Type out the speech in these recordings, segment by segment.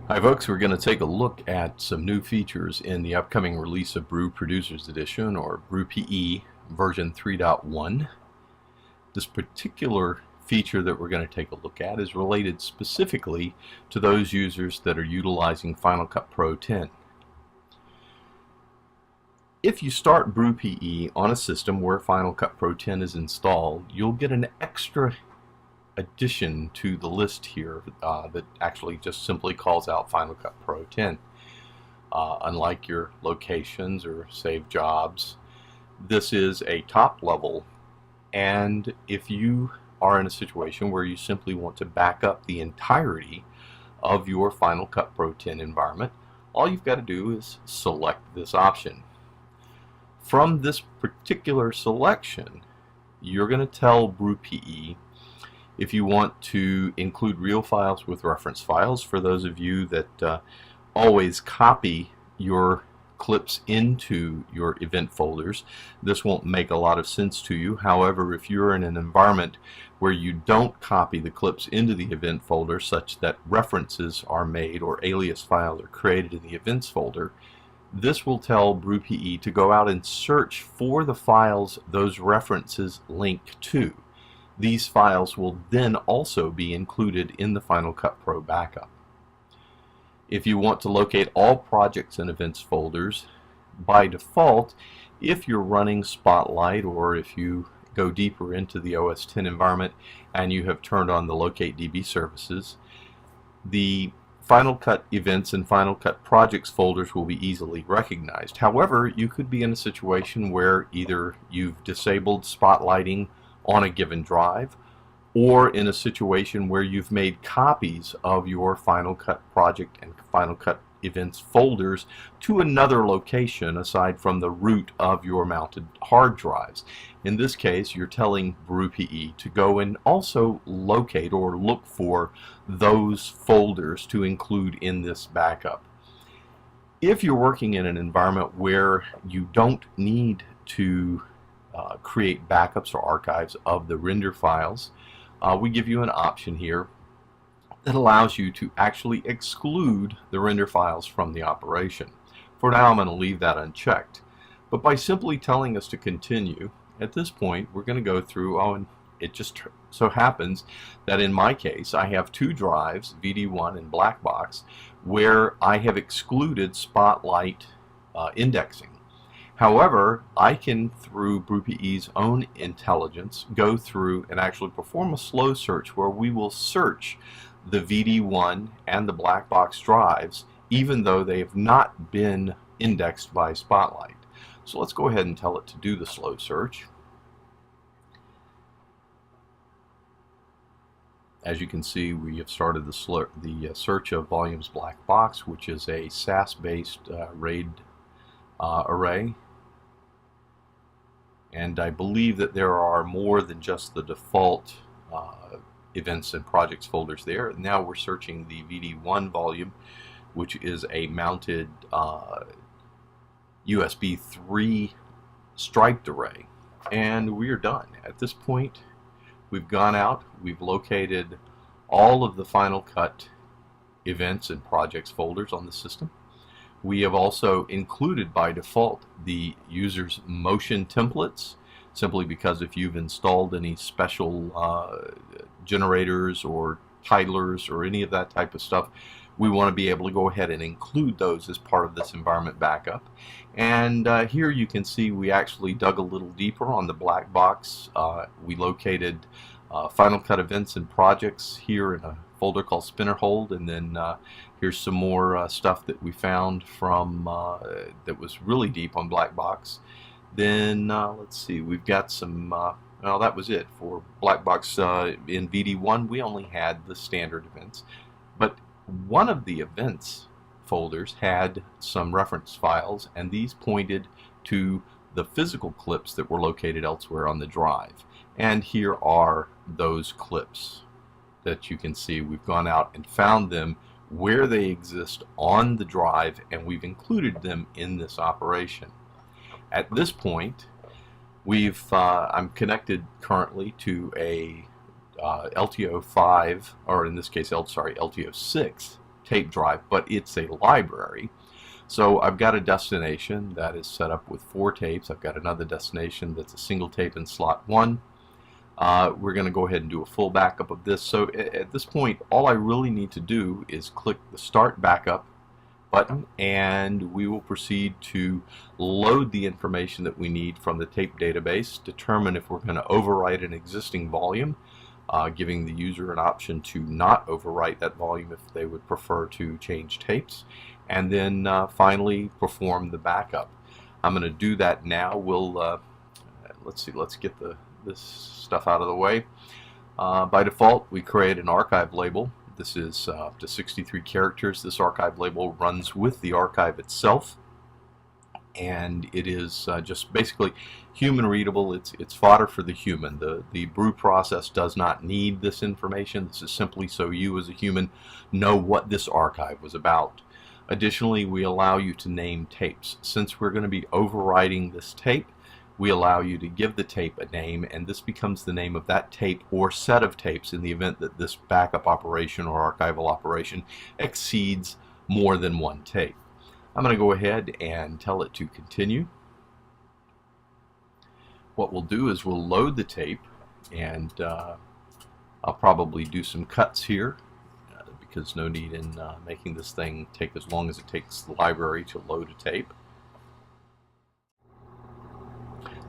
Hi folks, we're going to take a look at some new features in the upcoming release of BRU Producers Edition, or BRU PE version 3.1. This particular feature that we're going to take a look at is related specifically to those users that are utilizing Final Cut Pro 10. If you start BRU PE on a system where Final Cut Pro 10 is installed, you'll get an extra addition to the list here that actually just simply calls out Final Cut Pro 10. Unlike your locations or save jobs, this is a top level, and if you are in a situation where you simply want to back up the entirety of your Final Cut Pro 10 environment, all you've got to do is select this option. From this particular selection, you're going to tell BRU PE if you want to include real files with reference files. For those of you that always copy your clips into your event folders, this won't make a lot of sense to you. However, if you're in an environment where you don't copy the clips into the event folder such that references are made or alias files are created in the events folder, this will tell BRU PE to go out and search for the files those references link to. These files will then also be included in the Final Cut Pro backup. If you want to locate all projects and events folders, by default, if you're running Spotlight or if you go deeper into the OS X environment and you have turned on the Locate DB services, the Final Cut events and Final Cut projects folders will be easily recognized. However, you could be in a situation where either you've disabled spotlighting on a given drive, or in a situation where you've made copies of your Final Cut project and Final Cut events folders to another location aside from the root of your mounted hard drives. In this case, you're telling BRU PE to go and also locate or look for those folders to include in this backup. If you're working in an environment where you don't need to create backups or archives of the render files, we give you an option here that allows you to actually exclude the render files from the operation. For now, I'm going to leave that unchecked, but by simply telling us to continue, at this point we're going to go through, and it just so happens that in my case I have two drives, VD1 and Black Box, where I have excluded Spotlight indexing. However, I can, through BRU PE's own intelligence, go through and actually perform a slow search where we will search the VD1 and the Black Box drives even though they have not been indexed by Spotlight. So let's go ahead and tell it to do the slow search. As you can see, we have started the search of Volumes Black Box, which is a SAS-based RAID array. And I believe that there are more than just the default events and projects folders there. Now we're searching the VD1 volume, which is a mounted USB 3 striped array. And we are done. At this point, we've gone out, we've located all of the Final Cut events and projects folders on the system. We have also included by default the user's motion templates, simply because if you've installed any special generators or titlers or any of that type of stuff, we want to be able to go ahead and include those as part of this environment backup. And here you can see we actually dug a little deeper on the Black Box. We located Final Cut events and projects here in a folder called Spinner Hold, and then here's some more stuff that we found from that was really deep on Black Box. Then let's see, we've got some well, that was it for Black Box. In VD1 we only had the standard events, but one of the events folders had some reference files, and these pointed to the physical clips that were located elsewhere on the drive. And here are those clips that you can see. We've gone out and found them where they exist on the drive, and we've included them in this operation. At this point, I'm connected currently to a LTO5, or in this case, LTO6 tape drive, but it's a library. So I've got a destination that is set up with 4 tapes. I've got another destination that's a single tape in slot 1. We're going to go ahead and do a full backup of this. So at this point, all I really need to do is click the Start Backup button, and we will proceed to load the information that we need from the tape database, determine if we're going to overwrite an existing volume, giving the user an option to not overwrite that volume if they would prefer to change tapes, and then finally perform the backup. I'm going to do that now. We'll let's get this stuff out of the way. By default, we create an archive label. This is up to 63 characters. This archive label runs with the archive itself, and it is just basically human readable. It's fodder for the human. The BRU process does not need this information. This is simply so you as a human know what this archive was about. Additionally, we allow you to name tapes. Since we're going to be overwriting this tape, we allow you to give the tape a name, and this becomes the name of that tape or set of tapes in the event that this backup operation or archival operation exceeds more than 1 tape. I'm going to go ahead and tell it to continue. What we'll do is we'll load the tape, and I'll probably do some cuts here because no need in making this thing take as long as it takes the library to load a tape.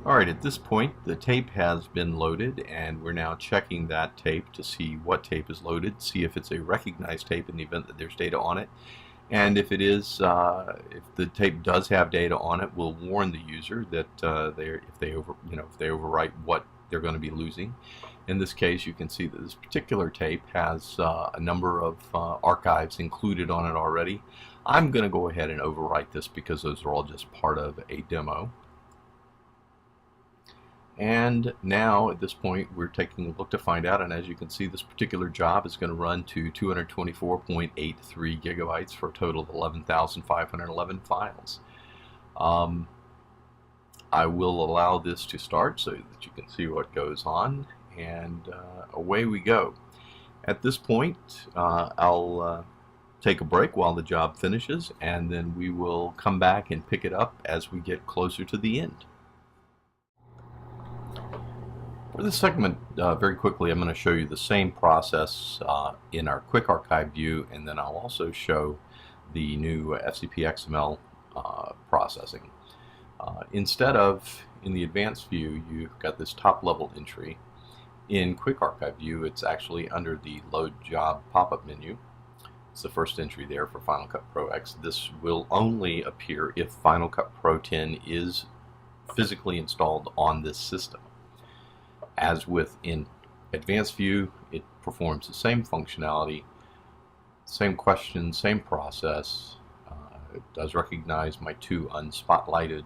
Alright, at this point the tape has been loaded, and we're now checking that tape to see what tape is loaded, see if it's a recognized tape in the event that there's data on it. And if it is, if the tape does have data on it, we'll warn the user that if they overwrite what they're going to be losing. In this case, you can see that this particular tape has a number of archives included on it already. I'm going to go ahead and overwrite this because those are all just part of a demo. And now at this point we're taking a look to find out, and as you can see, this particular job is going to run to 224.83 gigabytes for a total of 11,511 files. I will allow this to start so that you can see what goes on, and away we go. At this point I'll take a break while the job finishes, and then we will come back and pick it up as we get closer to the end. For this segment, very quickly, I'm going to show you the same process in our quick archive view, and then I'll also show the new FCP XML processing. Instead of in the advanced view, you've got this top level entry. In quick archive view, it's actually under the load job pop-up menu. It's the first entry there for Final Cut Pro X. This will only appear if Final Cut Pro 10 is physically installed on this system. As with in advanced view, it performs the same functionality, same question, same process. It does recognize my 2 unspotlighted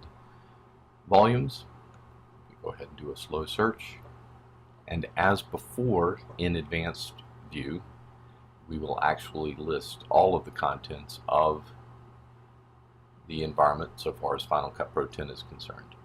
volumes. Go ahead and do a slow search, and as before in advanced view, we will actually list all of the contents of the environment so far as Final Cut Pro 10 is concerned.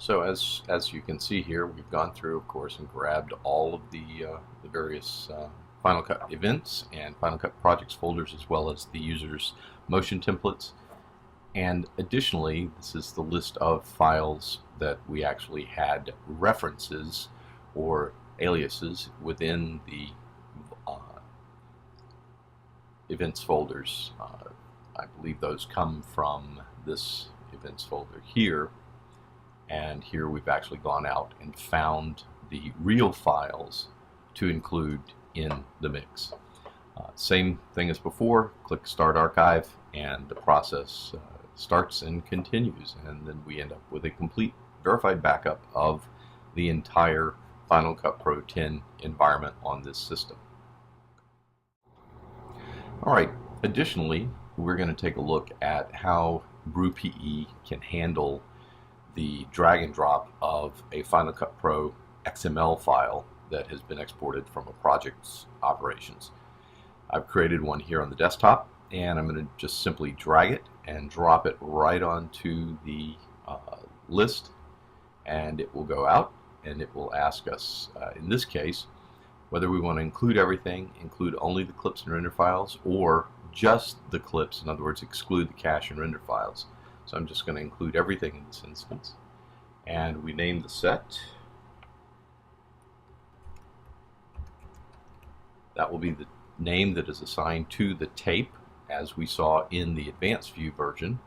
So as you can see here, we've gone through, of course, and grabbed all of the various Final Cut events and Final Cut projects folders, as well as the user's motion templates. And additionally, this is the list of files that we actually had references or aliases within the events folders. I believe those come from this events folder here. And here we've actually gone out and found the real files to include in the mix. Same thing as before, click Start Archive, and the process starts and continues, and then we end up with a complete verified backup of the entire Final Cut Pro 10 environment on this system. Alright, additionally, we're going to take a look at how BRU PE can handle the drag and drop of a Final Cut Pro XML file that has been exported from a project's operations. I've created one here on the desktop, and I'm going to just simply drag it and drop it right onto the list, and it will go out, and it will ask us, in this case, whether we want to include everything, include only the clips and render files, or just the clips, in other words, exclude the cache and render files. So I'm just going to include everything in this instance. And we name the set. That will be the name that is assigned to the tape, as we saw in the advanced view version.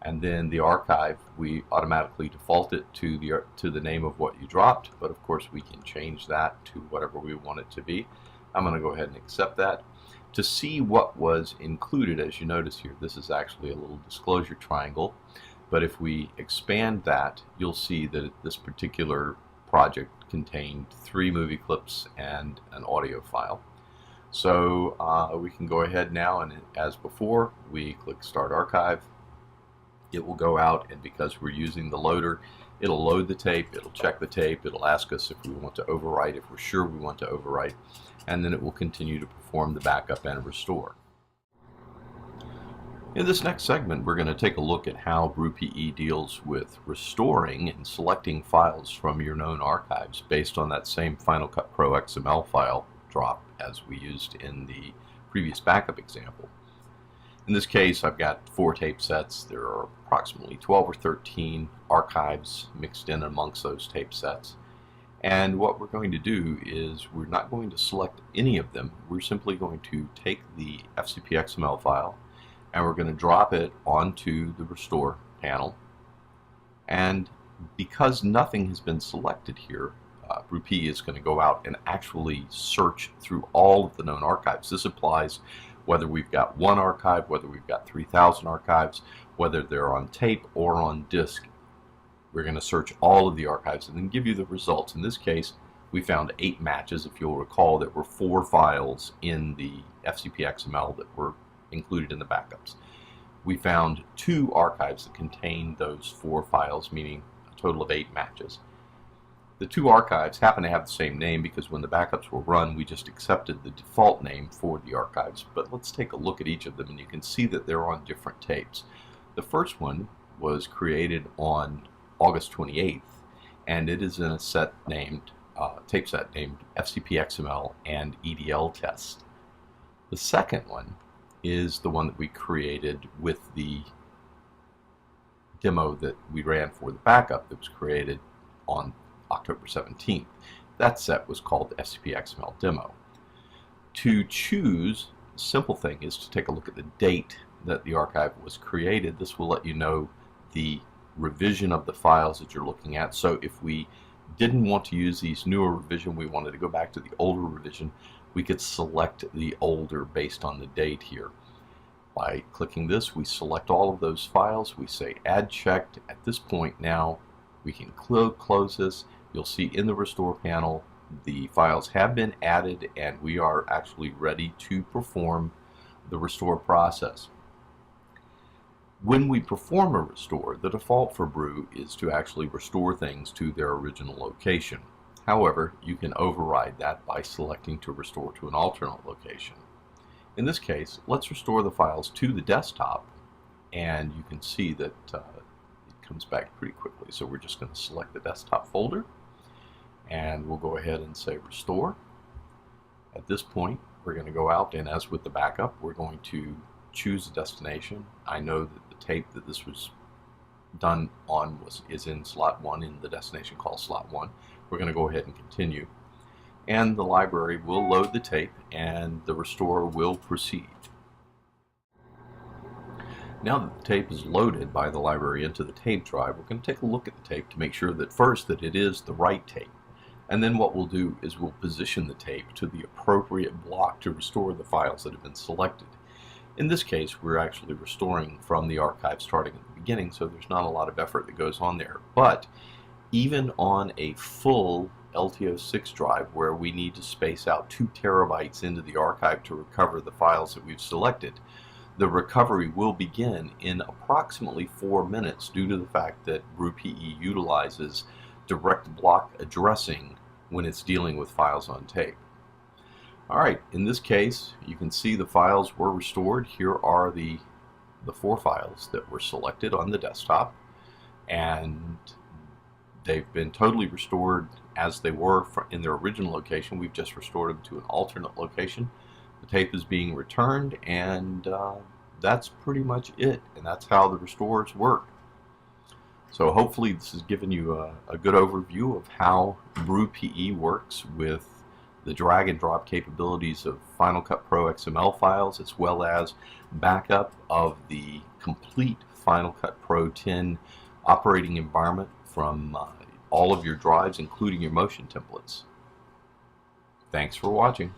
And then the archive, we automatically default it to the name of what you dropped, but of course we can change that to whatever we want it to be. I'm going to go ahead and accept that. To see what was included, as you notice here, this is actually a little disclosure triangle, but if we expand that, you'll see that this particular project contained 3 movie clips and an audio file. So we can go ahead now, and as before, we click Start Archive. It will go out, and because we're using the loader, it'll load the tape, it'll check the tape, it'll ask us if we want to overwrite, if we're sure we want to overwrite, and then it will continue to perform the backup and restore. In this next segment, we're going to take a look at how BRU deals with restoring and selecting files from your known archives based on that same Final Cut Pro XML file drop as we used in the previous backup example. In this case, I've got 4 tape sets. There are approximately 12 or 13 archives mixed in amongst those tape sets. And what we're going to do is we're not going to select any of them. We're simply going to take the FCP XML file and we're going to drop it onto the restore panel. And because nothing has been selected here, BRU is going to go out and actually search through all of the known archives. This applies whether we've got 1 archive, whether we've got 3,000 archives, whether they're on tape or on disk. We're going to search all of the archives and then give you the results. In this case, we found 8 matches. If you'll recall, there were 4 files in the FCP XML that were included in the backups. We found 2 archives that contained those 4 files, meaning a total of 8 matches. The 2 archives happen to have the same name because when the backups were run, we just accepted the default name for the archives. But let's take a look at each of them, and you can see that they're on different tapes. The first one was created on August 28th, and it is in a set named tape set named FCP XML and EDL test. The second one is the one that we created with the demo that we ran for the backup that was created on October 17th. That set was called FCP XML Demo. To choose, the simple thing is to take a look at the date that the archive was created. This will let you know the revision of the files that you're looking at. So if we didn't want to use these newer revision, we wanted to go back to the older revision, we could select the older based on the date here. By clicking this, we select all of those files. We say Add Checked. At this point now, we can close this. You'll see in the restore panel the files have been added and we are actually ready to perform the restore process. When we perform a restore, the default for BRU is to actually restore things to their original location. However, you can override that by selecting to restore to an alternate location. In this case, let's restore the files to the desktop, and you can see that it comes back pretty quickly. So we're just going to select the desktop folder, and we'll go ahead and say restore. At this point, we're going to go out, and as with the backup, we're going to choose a destination. I know that the tape that this was done on is in slot 1 in the destination called slot 1. We're going to go ahead and continue, and the library will load the tape and the restore will proceed. Now that the tape is loaded by the library into the tape drive, we're going to take a look at the tape to make sure that first that it is the right tape. And then what we'll do is we'll position the tape to the appropriate block to restore the files that have been selected. In this case, we're actually restoring from the archive starting at the beginning, so there's not a lot of effort that goes on there. But even on a full LTO6 drive where we need to space out 2 terabytes into the archive to recover the files that we've selected, the recovery will begin in approximately 4 minutes due to the fact that BRU utilizes direct block addressing when it's dealing with files on tape. Alright, in this case you can see the files were restored. Here are the 4 files that were selected on the desktop, and they've been totally restored as they were in their original location. We've just restored them to an alternate location. The tape is being returned, and that's pretty much it, and that's how the restores work. So hopefully this has given you a good overview of how BRU PE works with the drag and drop capabilities of Final Cut Pro XML files, as well as backup of the complete Final Cut Pro 10 operating environment from all of your drives, including your motion templates. Thanks for watching.